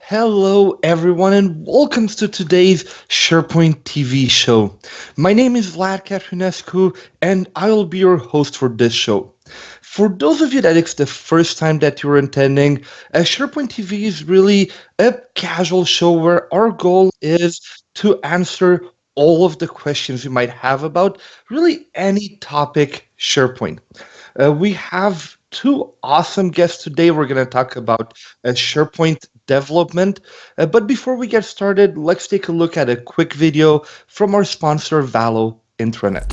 Hello, everyone, and welcome to today's SharePoint TV show. My name is Vlad Catrinescu, and I will be your host for this show. For those of you that it's the first time that you're attending, SharePoint TV is really a casual show where our goal is to answer all of the questions you might have about really any topic SharePoint. We have two awesome guests today. We're going to talk about SharePoint Development. But before we get started, let's take a look at a quick video from our sponsor, Valo Intranet.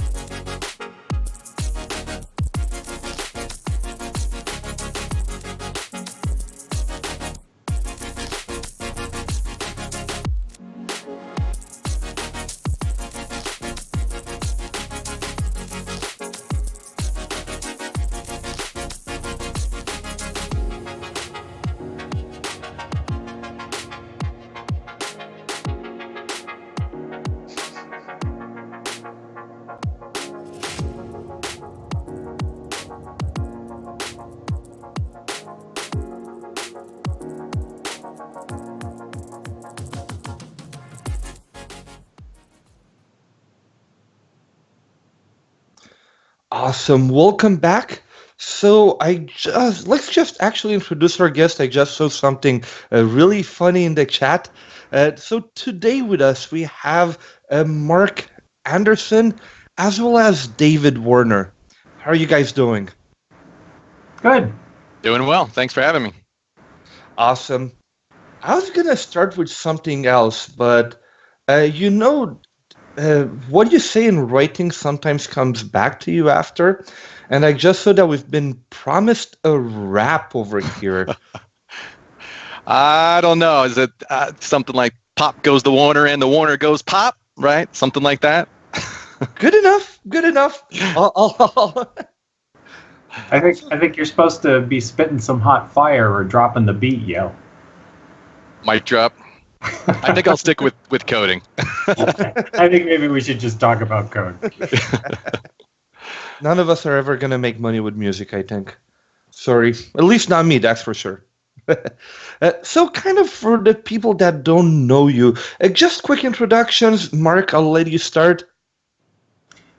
Awesome. Welcome back. So let's just actually introduce our guest. I just saw something really funny in the chat. So today with us we have Marc Anderson as well as David Warner. How are you guys doing? Good. Doing well. Thanks for having me. Awesome. I was going to start with something else, but what you say in writing sometimes comes back to you after. And I just saw that we've been promised a rap over here. I don't know. Is it something like Pop goes to Warner and the Warner goes Pop, right? Something like that? Good enough. Good enough. I think you're supposed to be spitting some hot fire or dropping the beat, yo. Mic drop. I think I'll stick with coding. I think maybe we should just talk about code. None of us are ever going to make money with music, I think. Sorry. At least not me, that's for sure. So kind of for the people that don't know you, just quick introductions. Marc, I'll let you start.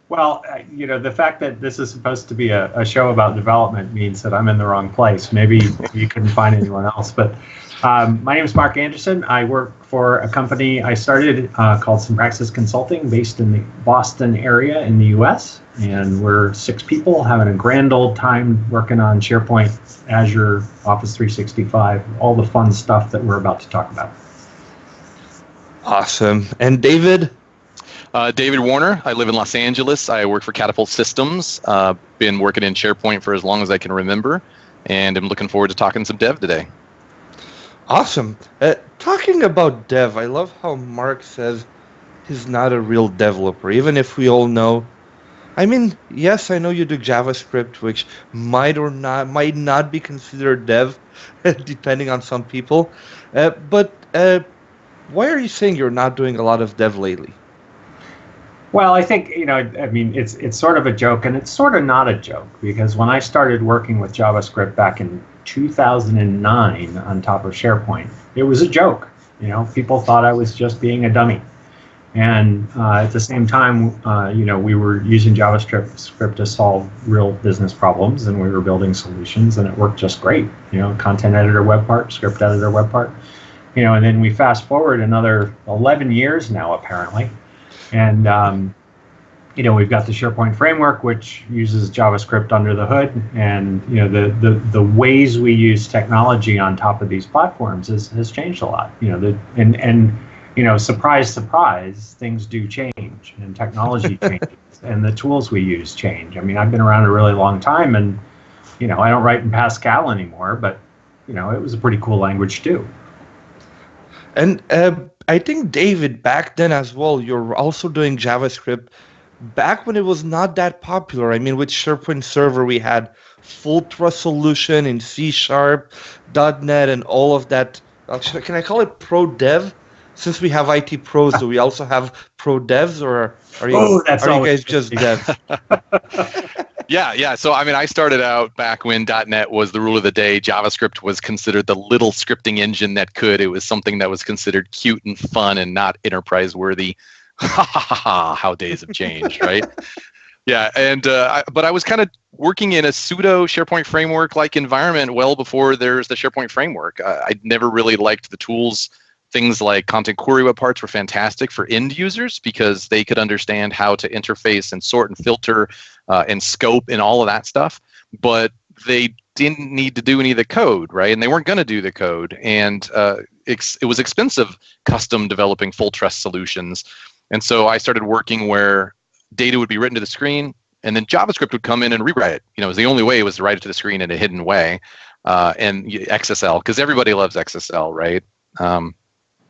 Well, the fact that this is supposed to be a show about development means that I'm in the wrong place. Maybe you couldn't find anyone else, but my name is Marc Anderson. I work for a company I started called Sympraxis Consulting, based in the Boston area in the U.S. And we're 6 people having a grand old time working on SharePoint, Azure, Office 365, all the fun stuff that we're about to talk about. Awesome. And David? David Warner. I live in Los Angeles. I work for Catapult Systems. Been working in SharePoint for as long as I can remember, and I'm looking forward to talking some dev today. Awesome. Talking about dev, I love how Marc says he's not a real developer, even if we all know. I mean, yes, I know you do JavaScript, which might not be considered dev, depending on some people. But why are you saying you're not doing a lot of dev lately? Well, I think, I mean, it's sort of a joke, and it's sort of not a joke, because when I started working with JavaScript back in 2009 on top of SharePoint, it was a joke. People thought I was just being a dummy. And at the same time, we were using JavaScript to solve real business problems, and we were building solutions, and it worked just great. Content editor web part, script editor web part. And then we fast forward another 11 years now, apparently. And, we've got the SharePoint Framework, which uses JavaScript under the hood. And, the ways we use technology on top of these platforms has changed a lot. Surprise, surprise, things do change, and technology changes, and the tools we use change. I mean, I've been around a really long time, and, I don't write in Pascal anymore, but, it was a pretty cool language too. And I think, David, back then as well, you're also doing JavaScript back when it was not that popular. I mean, with SharePoint Server, we had full trust solution in C#, .NET, and all of that. Can I call it pro dev? Since we have IT pros, do we also have pro devs, or are you guys just devs? Yeah. So, I mean, I started out back when .NET was the rule of the day. JavaScript was considered the little scripting engine that could. It was something that was considered cute and fun and not enterprise worthy. How days have changed, right? Yeah, and but I was kind of working in a pseudo SharePoint framework like environment well before there's the SharePoint framework. I never really liked the tools. Things like content query web parts were fantastic for end users because they could understand how to interface and sort and filter and scope and all of that stuff. But they didn't need to do any of the code, right? And they weren't going to do the code. And it was expensive custom developing full trust solutions. And so I started working where data would be written to the screen, and then JavaScript would come in and rewrite it. It was the only way was to write it to the screen in a hidden way. And XSL, because everybody loves XSL, right?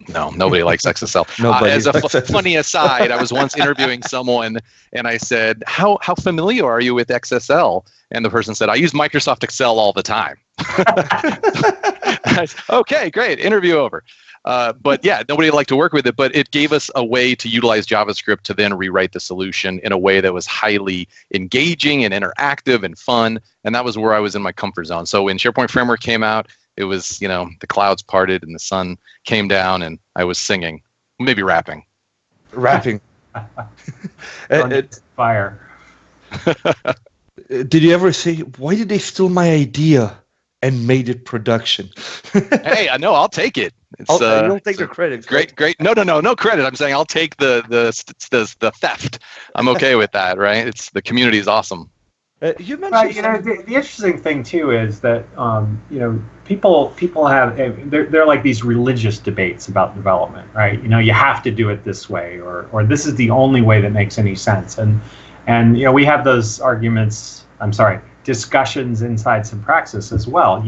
No, nobody likes XSL. As a funny aside, I was once interviewing someone, and I said, how familiar are you with XSL? And the person said, I use Microsoft Excel all the time. I said, okay, great, interview over. But yeah, nobody liked to work with it, but it gave us a way to utilize JavaScript to then rewrite the solution in a way that was highly engaging and interactive and fun. And that was where I was in my comfort zone. So when SharePoint Framework came out, it was, the clouds parted and the sun came down and I was singing, maybe rapping. Rapping. Fire. Did you ever say, why did they steal my idea and made it production? Hey, no, I'll take it. You don't take the credit. Great. No credit. I'm saying I'll take the theft. I'm okay with that, right? The community is awesome. You mentioned the interesting thing too is that people have they're like these religious debates about development, right? You have to do it this way, or this is the only way that makes any sense, and we have those arguments. Discussions inside Sympraxis as well.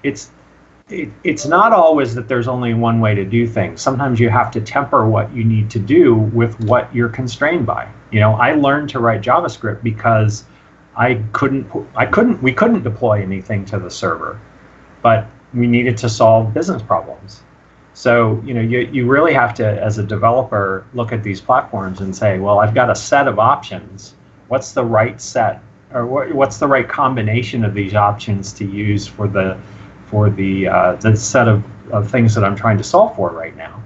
It's not always that there's only one way to do things. Sometimes you have to temper what you need to do with what you're constrained by. I learned to write JavaScript because we couldn't deploy anything to the server, but we needed to solve business problems. So, you really have to, as a developer, look at these platforms and say, well, I've got a set of options. What's the right set, or what's the right combination of these options to use for the set of things that I'm trying to solve for right now?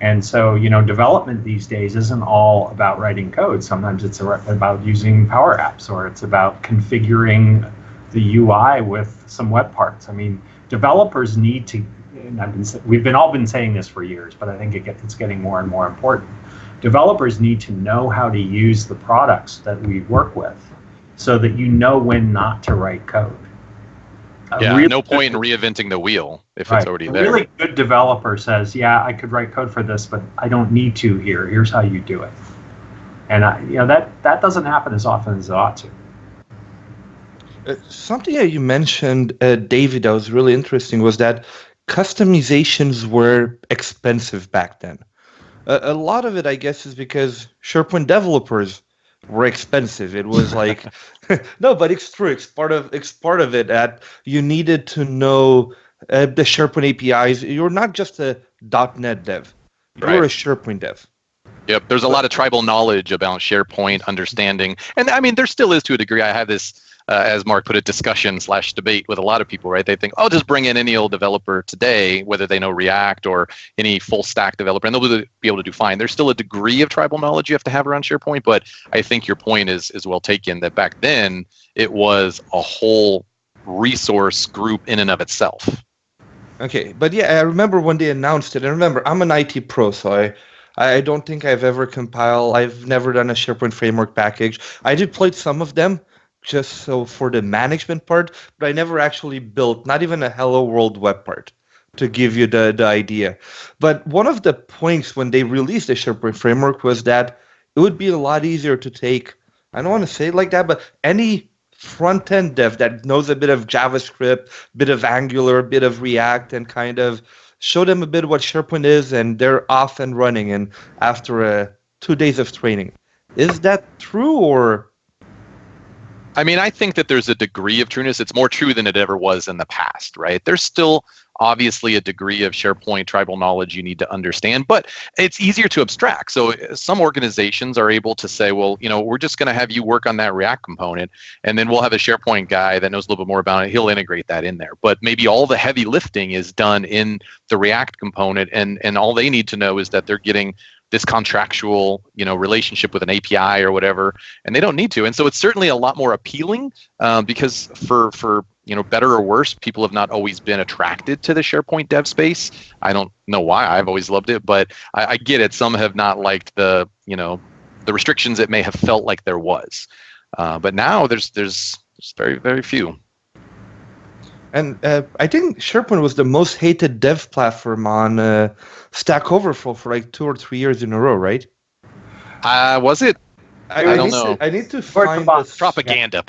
And so, development these days isn't all about writing code. Sometimes it's about using Power Apps, or it's about configuring the UI with some web parts. I mean, developers need to, and we've all been saying this for years, but I think it's getting more and more important. Developers need to know how to use the products that we work with so that when not to write code. No point in reinventing the wheel if it's already there. A really good developer says, yeah, I could write code for this, but I don't need to here. Here's how you do it. And that doesn't happen as often as it ought to. Something that you mentioned, David, that was really interesting was that customizations were expensive back then. A lot of it, I guess, is because SharePoint developers were expensive. It was like, no, but it's true. It's part of it that you needed to know the SharePoint APIs. You're not just a .NET dev. You're Right. a SharePoint dev. Yep. There's a lot of tribal knowledge about SharePoint understanding. And I mean, there still is to a degree. I have this, as Marc put it, discussion/debate with a lot of people, right? They think, oh, just bring in any old developer today, whether they know React or any full stack developer, and they'll be able to do fine. There's still a degree of tribal knowledge you have to have around SharePoint, but I think your point is well taken that back then it was a whole resource group in and of itself. Okay, but yeah, I remember when they announced it. And remember, I'm an IT pro, so I don't think I've ever compiled. I've never done a SharePoint framework package. I deployed some of them just so for the management part, but I never actually built, not even a Hello World web part, to give you the idea. But one of the points when they released the SharePoint framework was that it would be a lot easier to take, I don't want to say it like that, but any front-end dev that knows a bit of JavaScript, bit of Angular, bit of React, and kind of show them a bit what SharePoint is, and they're off and running and after 2 days of training. Is that true, or? I mean, I think that there's a degree of trueness. It's more true than it ever was in the past, right? There's still obviously a degree of SharePoint tribal knowledge you need to understand, but it's easier to abstract. So some organizations are able to say, well, we're just going to have you work on that React component, and then we'll have a SharePoint guy that knows a little bit more about it. He'll integrate that in there. But maybe all the heavy lifting is done in the React component, and all they need to know is that they're getting this contractual, relationship with an API or whatever, and they don't need to. And so it's certainly a lot more appealing because for better or worse, people have not always been attracted to the SharePoint dev space. I don't know why. I've always loved it, but I get it. Some have not liked the restrictions it may have felt like there was. But now there's very, very few. And I think SharePoint was the most hated dev platform on Stack Overflow for like 2 or 3 years in a row, right? Was it? I don't know. I need to find this. Propaganda.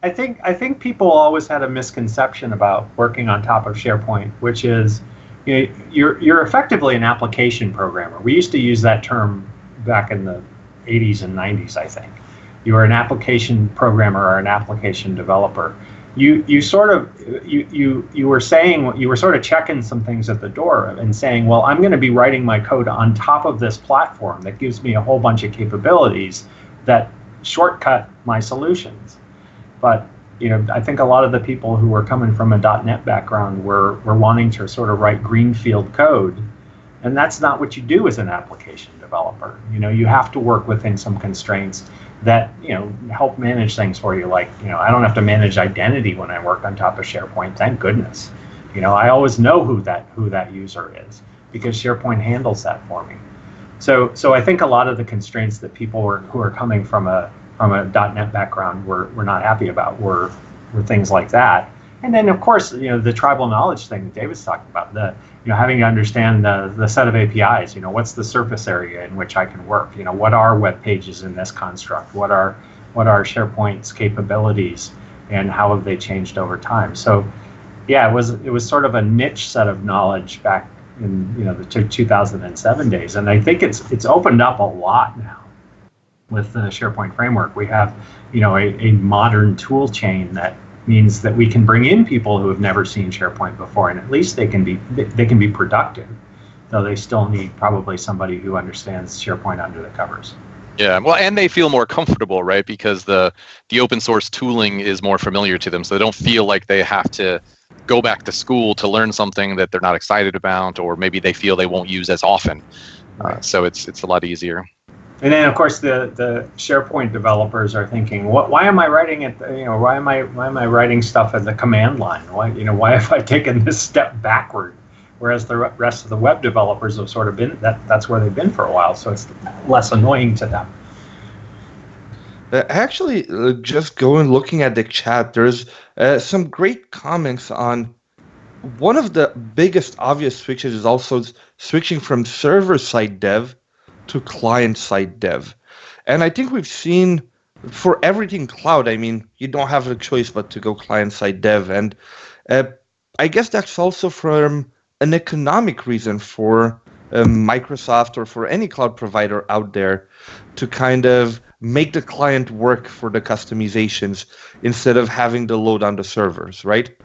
I think people always had a misconception about working on top of SharePoint, which is you're effectively an application programmer. We used to use that term back in the 80s and 90s, I think. You are an application programmer or an application developer. You were sort of checking some things at the door and saying, well, I'm going to be writing my code on top of this platform that gives me a whole bunch of capabilities that shortcut my solutions. But I think a lot of the people who were coming from a .NET background were wanting to sort of write greenfield code, and that's not what you do as an application developer. You have to work within some constraints that help manage things for you. Like I don't have to manage identity when I work on top of SharePoint. Thank goodness. I always know who that user is because SharePoint handles that for me. So I think a lot of the constraints that people who are coming from a .NET background were not happy about were things like that. And then of course the tribal knowledge thing David's talking about, the having to understand the set of APIs. What's the surface area in which I can work? What are web pages in this construct? What are SharePoint's capabilities, and how have they changed over time? So yeah, it was sort of a niche set of knowledge back in the 2007 days, and I think it's opened up a lot now with the SharePoint framework. We have a modern tool chain that means that we can bring in people who have never seen SharePoint before, and at least they can be productive, though they still need probably somebody who understands SharePoint under the covers. Yeah, well, and they feel more comfortable, right? Because the open source tooling is more familiar to them, so they don't feel like they have to go back to school to learn something that they're not excited about, or maybe they feel they won't use as often. So it's a lot easier. And then, of course, the SharePoint developers are thinking, why am I writing it? Why am I writing stuff at the command line? Why have I taken this step backward? Whereas the rest of the web developers have sort of been that's where they've been for a while, so it's less annoying to them. Actually, just looking at the chat, there's some great comments on one of the biggest obvious switches is also switching from server-side dev to client-side dev. And I think we've seen for everything cloud, you don't have a choice but to go client-side dev. And I guess that's also from an economic reason for Microsoft or for any cloud provider out there to kind of make the client work for the customizations instead of having to load on the servers, right?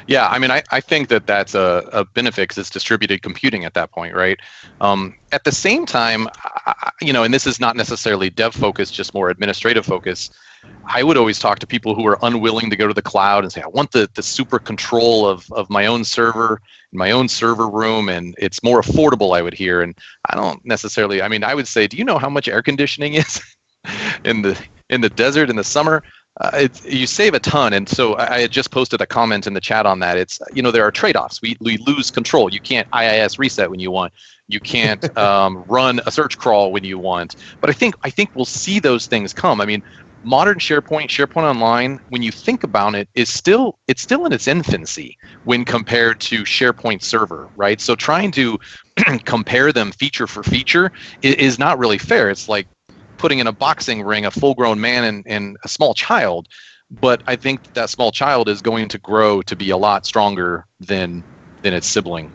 Yeah, I mean, I think that that's a benefit because it's distributed computing at that point, right? At the same time, and this is not necessarily dev focused, just more administrative focus. I would always talk to people who are unwilling to go to the cloud and say, I want the super control of my own server, my own server room, and it's more affordable, I would hear. And I don't necessarily, I mean, I would say, do you know how much air conditioning is in the desert in the summer? You save a ton, and so I had just posted a comment in the chat on that. It's there are trade-offs. We lose control. You can't IIS reset when you want. You can't run a search crawl when you want. But I think we'll see those things come. I mean, modern SharePoint Online, when you think about it, it's still in its infancy when compared to SharePoint Server, right? So trying to compare them feature for feature is not really fair. It's like putting in a boxing ring a full-grown man and a small child, but I think that small child is going to grow to be a lot stronger than its sibling.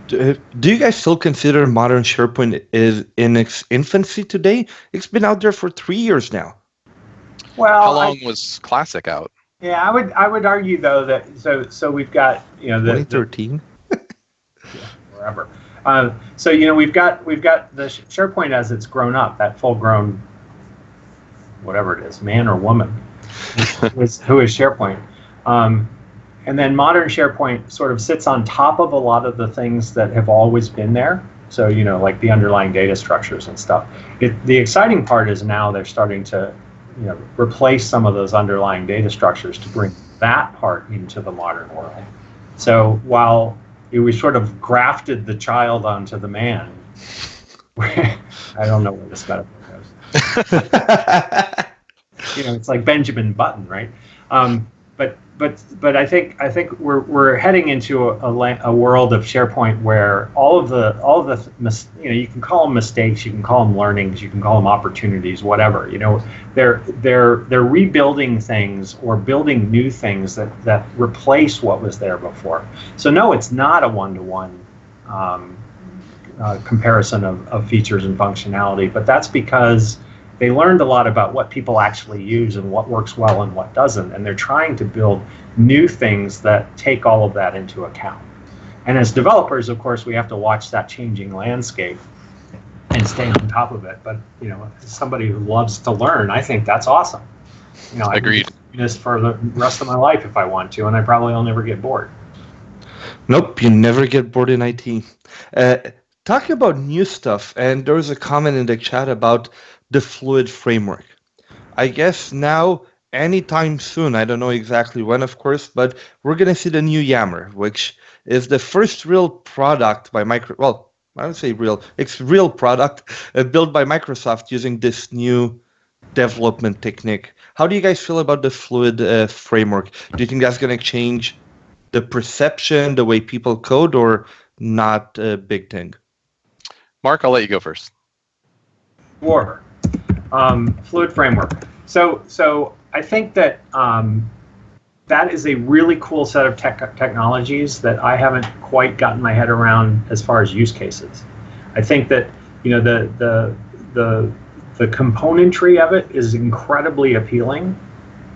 Do you guys still consider modern SharePoint is in its infancy today? It's been out there for 3 years now. Well, how long was Classic out? Yeah, I would argue though that so we've got the 2013. Wherever. So we've got the SharePoint as it's grown up, that full-grown, whatever it is, man or woman, who is SharePoint, and then modern SharePoint sort of sits on top of a lot of the things that have always been there. So like the underlying data structures and stuff. The exciting part is now they're starting to replace some of those underlying data structures to bring that part into the modern world. So while we sort of grafted the child onto the man. I don't know where this metaphor goes. It's like Benjamin Button, right? But I think we're heading into a world of SharePoint where all of the you can call them mistakes, you can call them learnings, you can call them opportunities, whatever. They're rebuilding things or building new things that replace what was there before. So no, it's not a one-to-one comparison of features and functionality, but that's because they learned a lot about what people actually use and what works well and what doesn't, and they're trying to build new things that take all of that into account. And as developers, of course, we have to watch that changing landscape and stay on top of it. But as somebody who loves to learn, I think that's awesome. Agreed. I can do this for the rest of my life if I want to, and I probably will never get bored. Nope, you never get bored in IT. Talking about new stuff, and there was a comment in the chat about the Fluid framework. I guess now, anytime soon, I don't know exactly when, of course, but we're going to see the new Yammer, which is the first real product by well, I would say real, it's real product built by Microsoft using this new development technique. How do you guys feel about the Fluid framework? Do you think that's going to change the perception, the way people code, or not a big thing? Marc, I'll let you go first. Sure. Fluid framework. So I think that that is a really cool set of technologies that I haven't quite gotten my head around as far as use cases. I think that the componentry of it is incredibly appealing,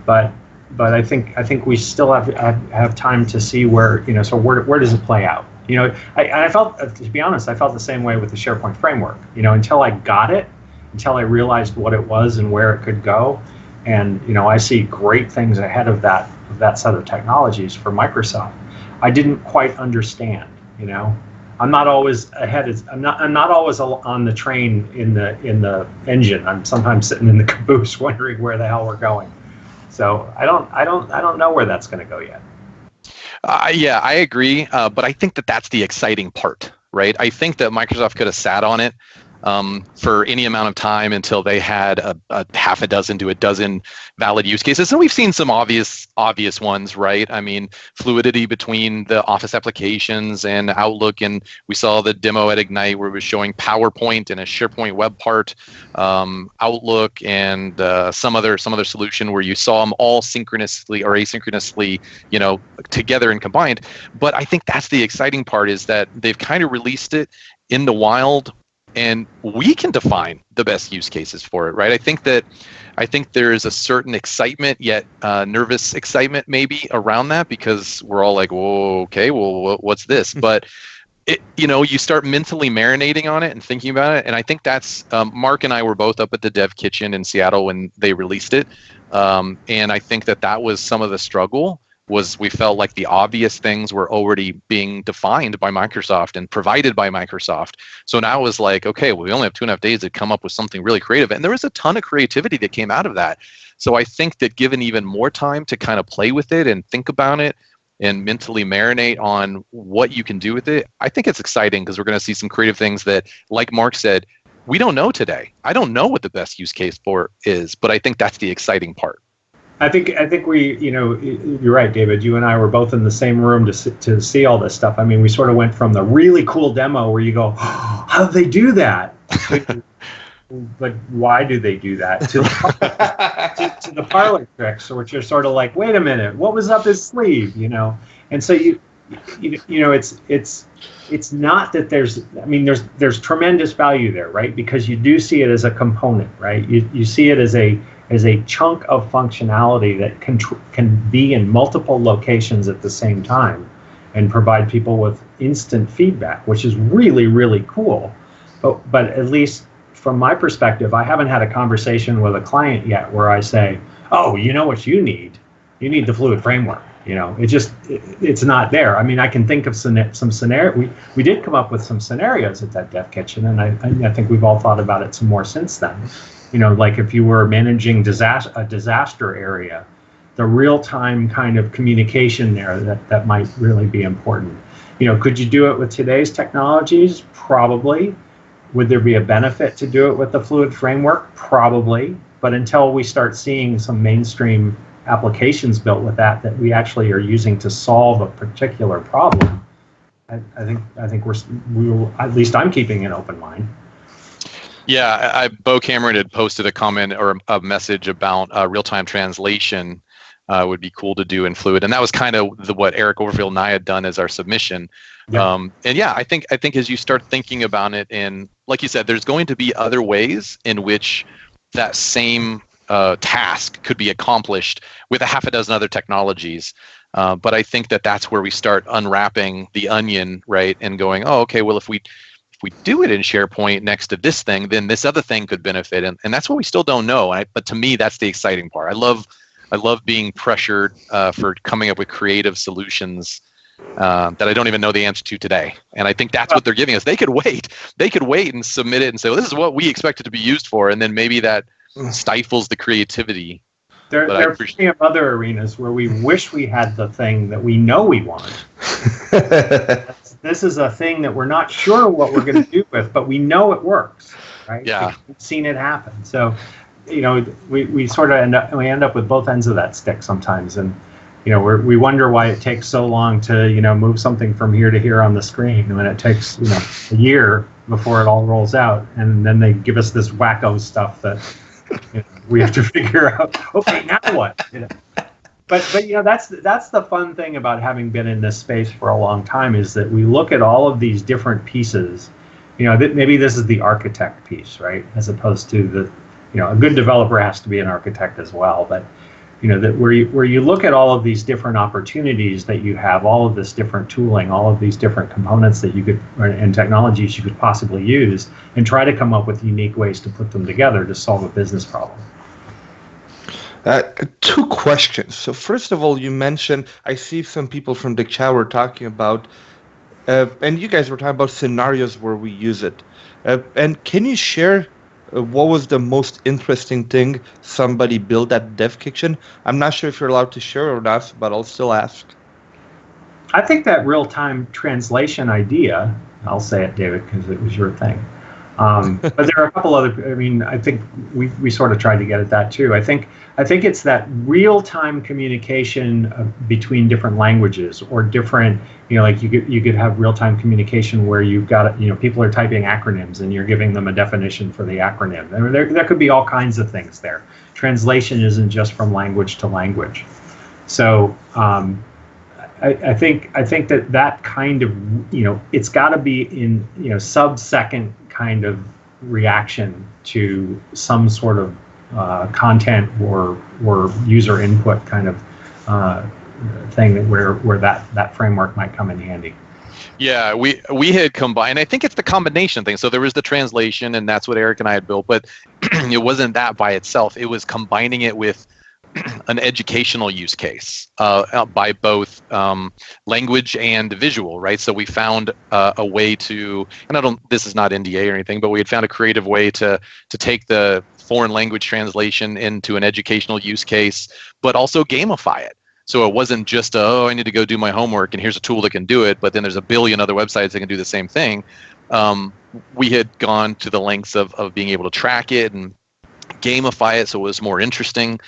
but I think we still have time to see where so where does it play out? I felt, to be honest, I felt the same way with the SharePoint framework. Until I got it, until I realized what it was and where it could go, and I see great things ahead of that set of technologies for Microsoft. I didn't quite understand. I'm not always ahead. I'm not always on the train in the engine. I'm sometimes sitting in the caboose, wondering where the hell we're going. So I don't know where that's going to go yet. Yeah, I agree, but I think that's the exciting part, right? I think that Microsoft could have sat on it. for any amount of time until they had a half a dozen to a dozen valid use cases. And we've seen some obvious ones, right? I mean, fluidity between the Office applications and Outlook, and we saw the demo at Ignite where it was showing PowerPoint and a SharePoint web part, Outlook, and some other solution where you saw them all synchronously or asynchronously, together and combined. But I think that's the exciting part, is that they've kind of released it in the wild, and we can define the best use cases for it, right? I think there is a certain excitement, yet nervous excitement maybe around that, because we're all like, whoa, okay, well, what's this? But you start mentally marinating on it and thinking about it. And I think that's, Marc and I were both up at the Dev Kitchen in Seattle when they released it. And I think that was some of the struggle, was we felt like the obvious things were already being defined by Microsoft and provided by Microsoft. So now it was like, okay, well, we only have 2.5 days to come up with something really creative. And there was a ton of creativity that came out of that. So I think that given even more time to kind of play with it and think about it and mentally marinate on what you can do with it, I think it's exciting, because we're going to see some creative things that, like Marc said, we don't know today. I don't know what the best use case for is, but I think that's the exciting part. I think we, you're right, David. You and I were both in the same room to see all this stuff. I mean, we sort of went from the really cool demo where you go, oh, how do they do that? But why do they do that? To the parlor tricks, which are sort of like, wait a minute, what was up his sleeve? And so it's not that there's tremendous value there, right? Because you do see it as a component, right? You see it as a chunk of functionality that can be in multiple locations at the same time and provide people with instant feedback, which is really, really cool. But at least from my perspective, I haven't had a conversation with a client yet where I say, oh, you know what you need? You need the Fluid Framework. It's not there. I mean, I can think of some scenario. We did come up with some scenarios at that Dev Kitchen, and I think we've all thought about it some more since then. Like if you were managing a disaster area, the real-time kind of communication there that might really be important. Could you do it with today's technologies? Probably. Would there be a benefit to do it with the Fluid Framework? Probably. But until we start seeing some mainstream applications built with that we actually are using to solve a particular problem, I think we will, at least I'm keeping an open mind. Yeah, Bo Cameron had posted a comment or a message about real-time translation would be cool to do in Fluid, and that was kind of what Eric Overfield and I had done as our submission. Yeah. And yeah, I think as you start thinking about it, and like you said, there's going to be other ways in which that same task could be accomplished with a half a dozen other technologies. But I think that's where we start unwrapping the onion, right, and going, oh, okay, well, if we do it in SharePoint next to this thing, then this other thing could benefit, and that's what we still don't know. But to me, that's the exciting part. I love being pressured for coming up with creative solutions that I don't even know the answer to today. And I think that's what they're giving us. They could wait and submit it and say, well, this is what we expect it to be used for, and then maybe that stifles the creativity. There are plenty of other arenas where we wish we had the thing that we know we want. This is a thing that we're not sure what we're going to do with, but we know it works, right? Yeah. We've seen it happen. So, we sort of end up with both ends of that stick sometimes, and we wonder why it takes so long to move something from here to here on the screen when it takes a year before it all rolls out, and then they give us this wacko stuff that we have to figure out. Okay, now what? But that's the fun thing about having been in this space for a long time, is that we look at all of these different pieces. Maybe this is the architect piece, right? As opposed to a good developer has to be an architect as well. But that where you look at all of these different opportunities that you have, all of this different tooling, all of these different components that you could and technologies you could possibly use, and try to come up with unique ways to put them together to solve a business problem. Two questions. So first of all, you mentioned, I see some people from Dick Chow were talking about, and you guys were talking about scenarios where we use it. And can you share what was the most interesting thing somebody built at Dev Kitchen? I'm not sure if you're allowed to share or not, but I'll still ask. I think that real-time translation idea, I'll say it, David, because it was your thing, But there are a couple other. I mean, I think we sort of tried to get at that too. I think it's that real-time communication between different languages or different. Like you could have real-time communication where you've got people are typing acronyms and you're giving them a definition for the acronym. I mean, there could be all kinds of things there. Translation isn't just from language to language. So I think that kind of it's got to be in sub-second kind of reaction to some sort of content or user input kind of thing where that framework might come in handy. Yeah, we had combined. I think it's the combination thing. So there was the translation, and that's what Eric and I had built. But it wasn't that by itself. It was combining it with an educational use case by both language and visual, right? So we found a way to, and this is not NDA or anything, but we had found a creative way to take the foreign language translation into an educational use case, but also gamify it. So it wasn't just, I need to go do my homework and here's a tool that can do it, but then there's a billion other websites that can do the same thing. We had gone to the lengths of being able to track it and gamify it so it was more interesting.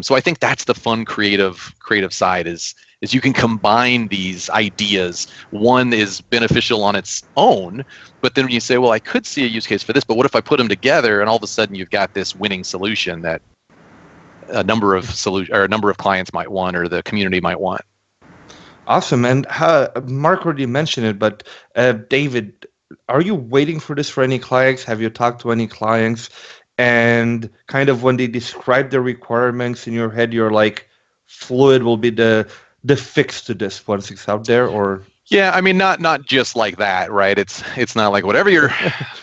So I think that's the fun creative side is you can combine these ideas. One is beneficial on its own, but then when you say, well, I could see a use case for this, but what if I put them together and all of a sudden you've got this winning solution that a number of clients might want or the community might want. Awesome. And Marc already mentioned it, but David, are you waiting for this for any clients? Have you talked to any clients? And kind of when they describe the requirements in your head, you're like, Fluid will be the fix to this once it's out there, or? Yeah, I mean, not just like that, right? It's not like whatever you're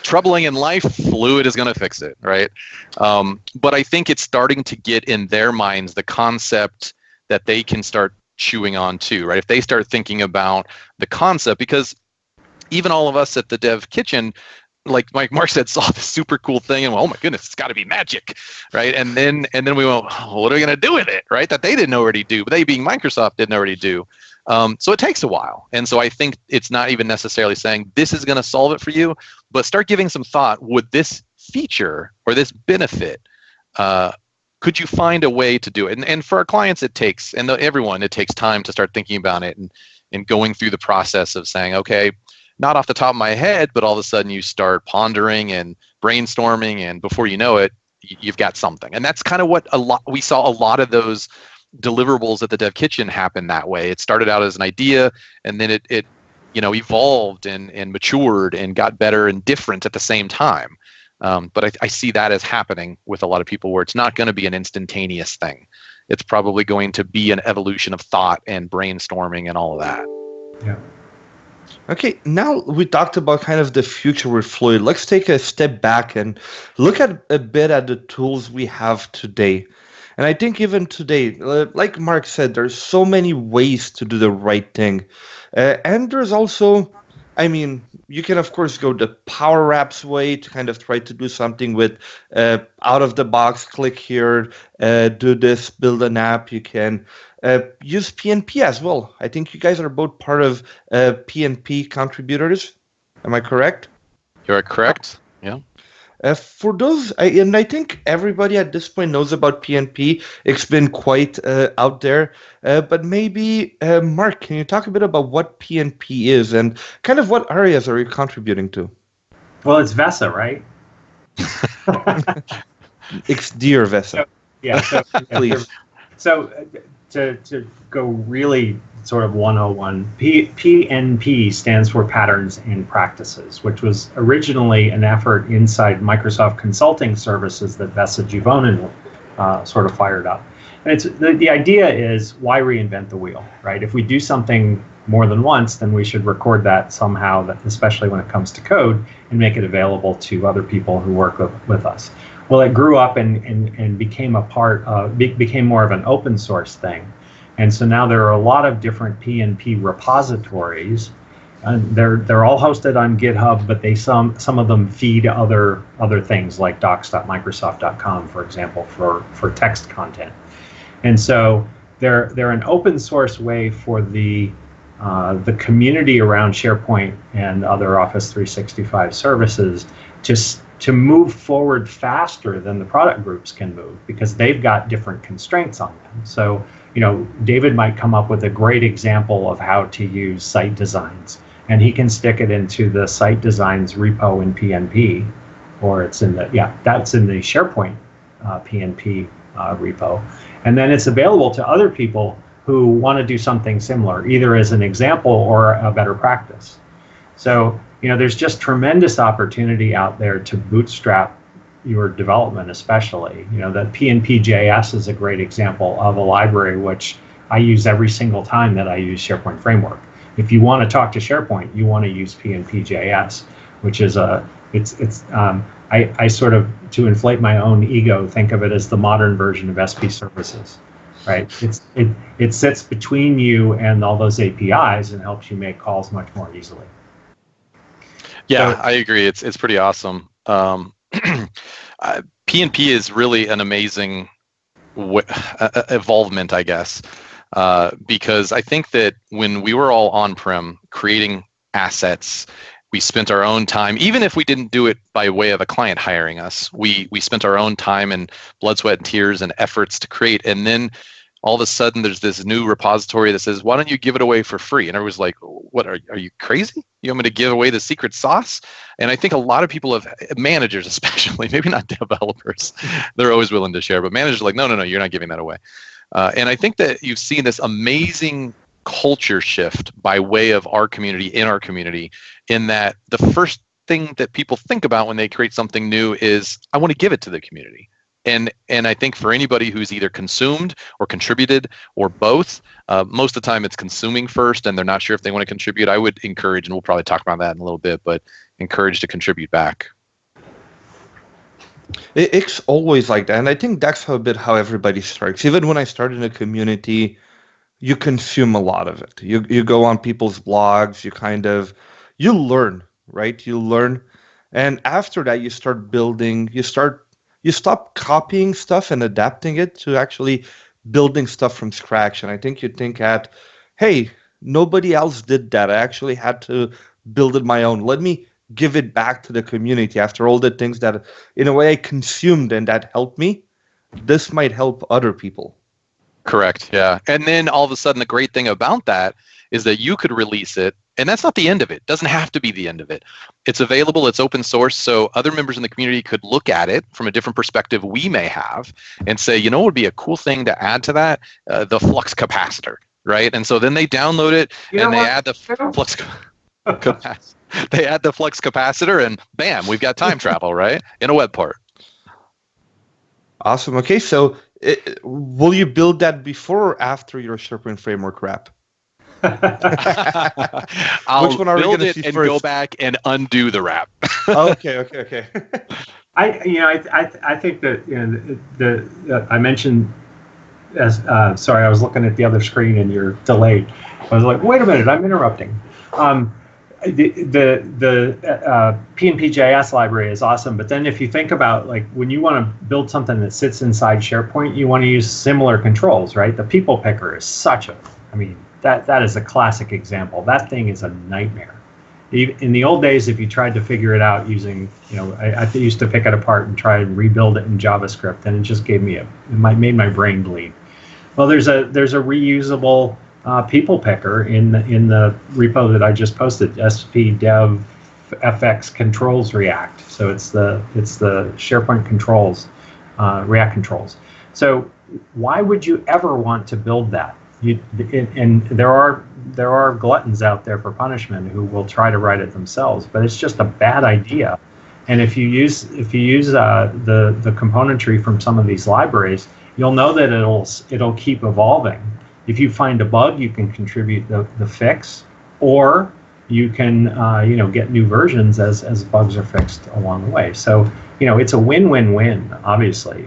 troubling in life, Fluid is going to fix it, right? But I think it's starting to get in their minds the concept that they can start chewing on too, right? If they start thinking about the concept, because even all of us at the Dev Kitchen, like Marc said, saw this super cool thing and oh my goodness, it's got to be magic, right? And then we went, oh, what are we going to do with it, right? That they didn't already do, but they being Microsoft didn't already do. So it takes a while. And so I think it's not even necessarily saying this is going to solve it for you, but start giving some thought. Would this feature or this benefit, could you find a way to do it? And for our clients, it takes time to start thinking about it and going through the process of saying, okay, not off the top of my head, but all of a sudden you start pondering and brainstorming, and before you know it, you've got something. And that's kind of what we saw a lot of those deliverables at the Dev Kitchen happen that way. It started out as an idea, and then it evolved and matured and got better and different at the same time. But I see that as happening with a lot of people, where it's not going to be an instantaneous thing. It's probably going to be an evolution of thought and brainstorming and all of that. Yeah. Okay, now we talked about kind of the future with Fluid. Let's take a step back and look at a bit at the tools we have today. And I think even today, like Marc said, there's so many ways to do the right thing. And there's also, I mean, you can of course go the Power Apps way to kind of try to do something with out of the box, click here, do this, build an app. You can use PNP as well. I think you guys are both part of PNP contributors. Am I correct? You are correct. Yeah. For those, and I think everybody at this point knows about PNP. It's been quite out there. But maybe, Marc, can you talk a bit about what PNP is and kind of what areas are you contributing to? Well, it's Vesa, right? It's dear Vesa. Please. So to go really sort of 101, PNP stands for Patterns and Practices, which was originally an effort inside Microsoft Consulting Services that Vesa Juvonen sort of fired up. And it's the idea is, why reinvent the wheel, right? If we do something more than once, then we should record that somehow, especially when it comes to code, and make it available to other people who work with us. Well, it grew up and became became more of an open source thing. And so now there are a lot of different PNP repositories, and they're all hosted on GitHub, but some of them feed other things like docs.microsoft.com, for example, for text content. And so they're an open source way for the the community around SharePoint and other Office 365 services to move forward faster than the product groups can move, because they've got different constraints on them. So, David might come up with a great example of how to use site designs, and he can stick it into the site designs repo in PNP, or it's in that's in the SharePoint PNP repo. And then it's available to other people who want to do something similar, either as an example or a better practice. So, there's just tremendous opportunity out there to bootstrap your development, especially. The PNP.js is a great example of a library which I use every single time that I use SharePoint Framework. If you want to talk to SharePoint, you want to use PNP.js, which is I sort of, to inflate my own ego, think of it as the modern version of SP services, right? It sits between you and all those APIs and helps you make calls much more easily. Yeah, I agree. It's pretty awesome. PNP is really an amazing evolvement, I guess, because I think that when we were all on-prem creating assets, we spent our own time, even if we didn't do it by way of a client hiring us, we spent our own time and blood, sweat, and tears and efforts to create. And then all of a sudden there's this new repository that says, why don't you give it away for free? And everyone's like, what, are you crazy? You want me to give away the secret sauce? And I think a lot of people have, managers especially, maybe not developers, they're always willing to share, but managers are like, no, you're not giving that away. And I think that you've seen this amazing culture shift by way of our community, in our community, in that the first thing that people think about when they create something new is, I want to give it to the community. And I think for anybody who's either consumed or contributed or both, most of the time it's consuming first and they're not sure if they want to contribute. I would encourage, and we'll probably talk about that in a little bit, but encourage to contribute back. It's always like that. And I think that's how everybody starts. Even when I started in a community, you consume a lot of it. You go on people's blogs, you learn, right? You learn. And after that, you start building, you stop copying stuff and adapting it to actually building stuff from scratch. And I think you think hey, nobody else did that. I actually had to build it my own. Let me give it back to the community after all the things that, in a way, I consumed and that helped me. This might help other people. Correct, yeah. And then all of a sudden, the great thing about that is that you could release it, and that's not the end of it. It doesn't have to be the end of it. It's available, it's open source, so other members in the community could look at it from a different perspective we may have and say, what would be a cool thing to add to that? The flux capacitor, right? And so then they download it and they add the flux capacitor. They add the flux capacitor and bam, we've got time travel, right? In a web part. Awesome. Okay, so will you build that before or after your SharePoint Framework wrap? I'll Which one are build we it see and first? go back and undo the wrap. Okay. I think that I mentioned as sorry, I was looking at the other screen and you're delayed. I was like, wait a minute, I'm interrupting. The PNP.js library is awesome, but then if you think about when you want to build something that sits inside SharePoint, you want to use similar controls, right? The people picker is that is a classic example. That thing is a nightmare. In the old days, if you tried to figure it out using, I used to pick it apart and try and rebuild it in JavaScript, and it just made my brain bleed. Well, there's a reusable people picker in the repo that I just posted, spdev fx controls react. So it's the SharePoint controls, React controls. So why would you ever want to build that? And there are gluttons out there for punishment who will try to write it themselves, but it's just a bad idea. And if you use the componentry from some of these libraries, you'll know that it'll keep evolving. If you find a bug, you can contribute the fix, or you can get new versions as bugs are fixed along the way. So it's a win-win-win. Obviously,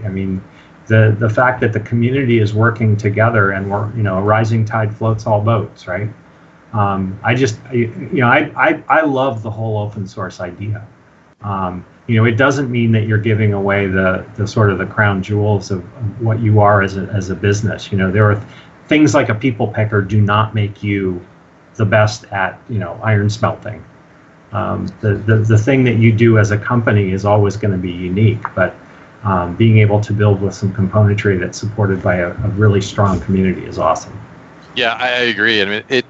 the fact that the community is working together and a rising tide floats all boats, right? I love the whole open source idea. It doesn't mean that you're giving away the sort of the crown jewels of what you are as a business. There are things like a people picker do not make you the best at, iron smelting. The thing that you do as a company is always going to be unique, but being able to build with some componentry that's supported by a really strong community is awesome. Yeah, I agree. I mean,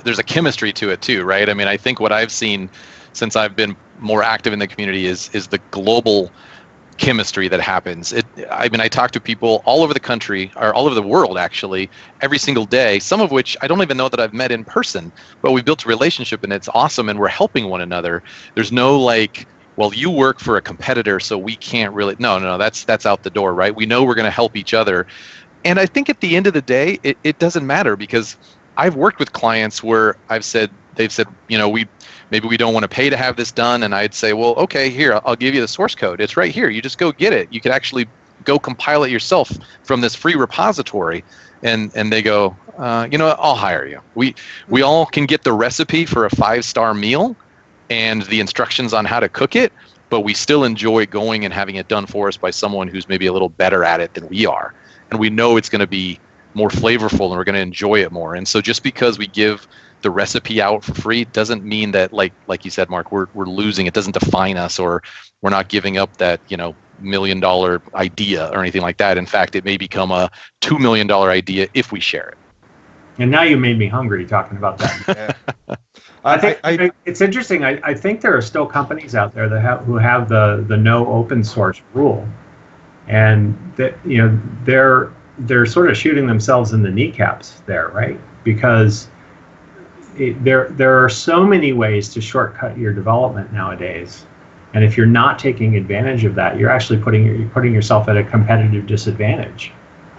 there's a chemistry to it too, right? I mean, I think what I've seen since I've been more active in the community is the global chemistry that happens. I mean, I talk to people all over the country, or all over the world actually, every single day, some of which I don't even know that I've met in person, but we've built a relationship and it's awesome and we're helping one another. There's no like, well, you work for a competitor, so we can't really, no, that's out the door, right? We know we're going to help each other. And I think at the end of the day, it doesn't matter, because I've worked with clients where they've said, maybe we don't want to pay to have this done. And I'd say, well, okay, here, I'll give you the source code. It's right here. You just go get it. You could actually go compile it yourself from this free repository. And they go, I'll hire you. We all can get the recipe for a 5-star meal and the instructions on how to cook it, but we still enjoy going and having it done for us by someone who's maybe a little better at it than we are. And we know it's going to be more flavorful and we're going to enjoy it more. And so just because we give the recipe out for free doesn't mean that, like you said, Marc, we're losing. It doesn't define us, or we're not giving up that $1 million idea or anything like that. In fact, it may become a $2 million idea if we share it. And now you made me hungry talking about that. Yeah. I think it's interesting. I think there are still companies out there who have the no open source rule, and that they're sort of shooting themselves in the kneecaps there, right? Because there are so many ways to shortcut your development nowadays, and if you're not taking advantage of that, you're actually putting yourself at a competitive disadvantage,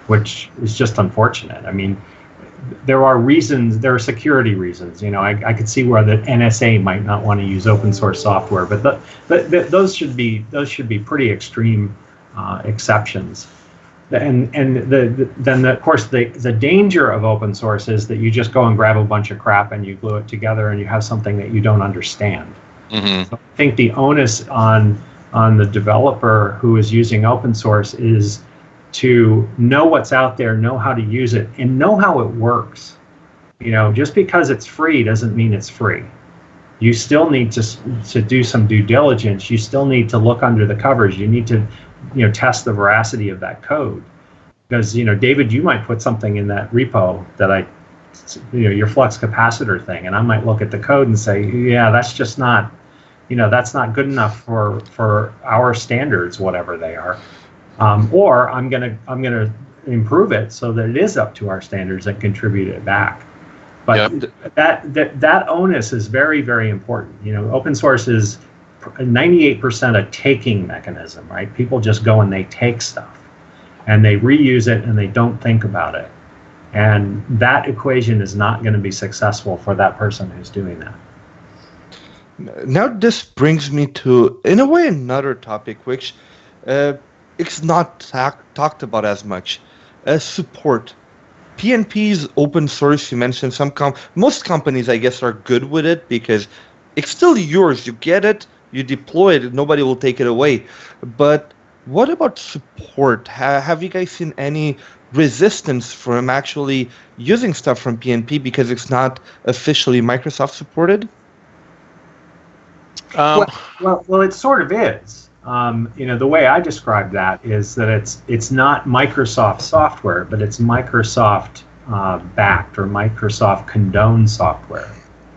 which is just unfortunate. I mean, there are security reasons. I could see where the NSA might not want to use open source software, but those should be pretty extreme exceptions. And then of course the danger of open source is that you just go and grab a bunch of crap and you glue it together and you have something that you don't understand. Mm-hmm. So I think the onus on the developer who is using open source is to know what's out there, know how to use it, and know how it works. Just because it's free doesn't mean it's free. You still need to do some due diligence. You still need to look under the covers. You need to test the veracity of that code, because David, you might put something in that repo that your flux capacitor thing, and I might look at the code and say, yeah, that's just not that's not good enough for our standards, whatever they are, or I'm gonna improve it so that it is up to our standards and contribute it back. But that onus is very, very important. Open source is 98% a taking mechanism, right? People just go and they take stuff and they reuse it and they don't think about it. And that equation is not going to be successful for that person who's doing that. Now this brings me to, in a way, another topic which it's not talked about as much, support. PNP is open source. You mentioned most companies, I guess, are good with it because it's still yours. You get it. You deploy it, nobody will take it away. But what about support? Have you guys seen any resistance from actually using stuff from PNP because it's not officially Microsoft supported? Well, it sort of is. The way I describe that is that it's not Microsoft software, but it's Microsoft backed or Microsoft condoned software.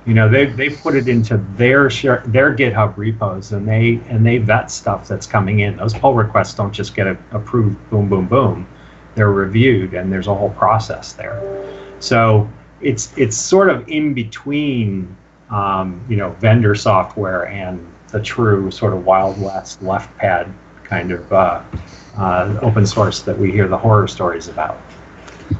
They put it into their GitHub repos, and they vet stuff that's coming in. Those pull requests don't just get approved, boom, boom, boom. They're reviewed, and there's a whole process there. So it's sort of in between, vendor software and the true sort of Wild West left pad kind of open source that we hear the horror stories about.